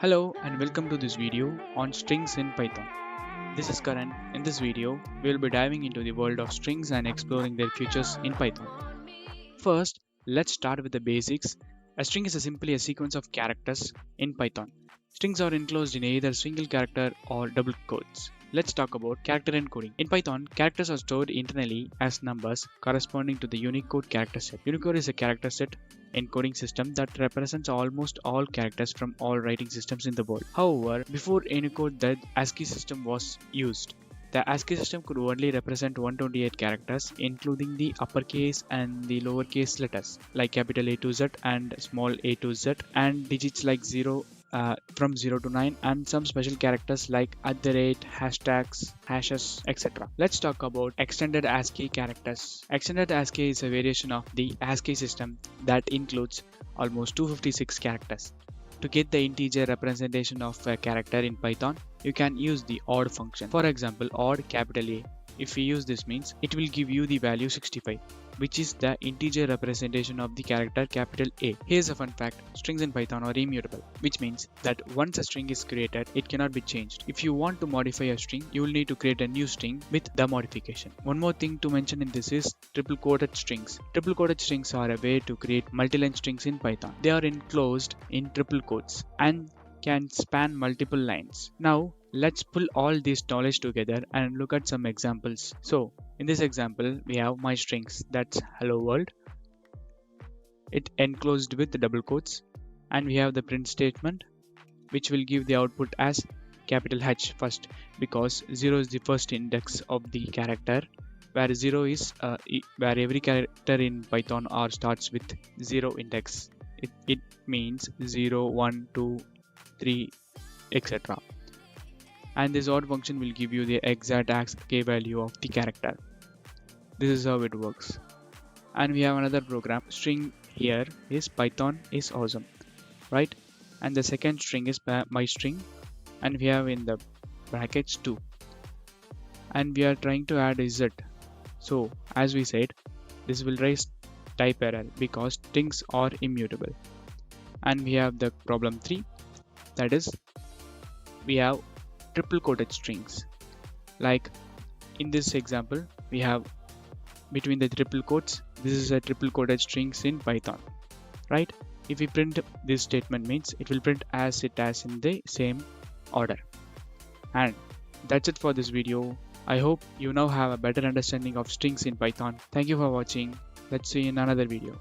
Hello and welcome to this video on strings in Python. This is Karan. In this video, we will be diving into the world of strings and exploring their futures in Python. First, let's start with the basics. A string is simply a sequence of characters in Python. Strings are enclosed in either single character or double quotes. Let's talk about character encoding. In Python, characters are stored internally as numbers corresponding to the Unicode character set. Unicode is a character set encoding system that represents almost all characters from all writing systems in the world. However, before Unicode, the ASCII system was used. The ASCII system could only represent 128 characters, including the uppercase and the lowercase letters, like capital A to Z and small a to Z, and digits like 0 from 0 to 9, and some special characters like @ hashtags, hashes, etc. Let's talk about extended ASCII characters. Extended ASCII is a variation of the ASCII system that includes almost 256 characters. To get the integer representation of a character in Python, you can use the odd function. For example, odd capital A. If we use this means, it will give you the value 65, which is the integer representation of the character capital A. Here's a fun fact, strings in Python are immutable, which means that once a string is created, it cannot be changed. If you want to modify a string, you will need to create a new string with the modification. One more thing to mention in this is triple quoted strings. Triple quoted strings are a way to create multi-line strings in Python. They are enclosed in triple quotes and can span multiple lines. Now, let's pull all this knowledge together and look at some examples. So, in this example, we have my strings, that's hello world. It enclosed with the double quotes, and we have the print statement, which will give the output as capital H first, because 0 is the first index of the character, where 0 is where every character in Python starts with 0 index. It means 0, 1, 2, 3, etc. And this odd function will give you the exact ASCII value of the character. This is how it works. And we have another program. String here is Python is awesome, right? And the second string is my string, and we have in the brackets 2. And we are trying to add z. So as we said, this will raise type error because strings are immutable. And we have the problem 3, that is, we have triple quoted strings. Like in this example, we have between the triple quotes, this is a triple quoted strings in Python, right? If we print this statement means it will print as it as in the same order. And that's it for this video. I hope you now have a better understanding of strings in Python. Thank you for watching. Let's see you in another video.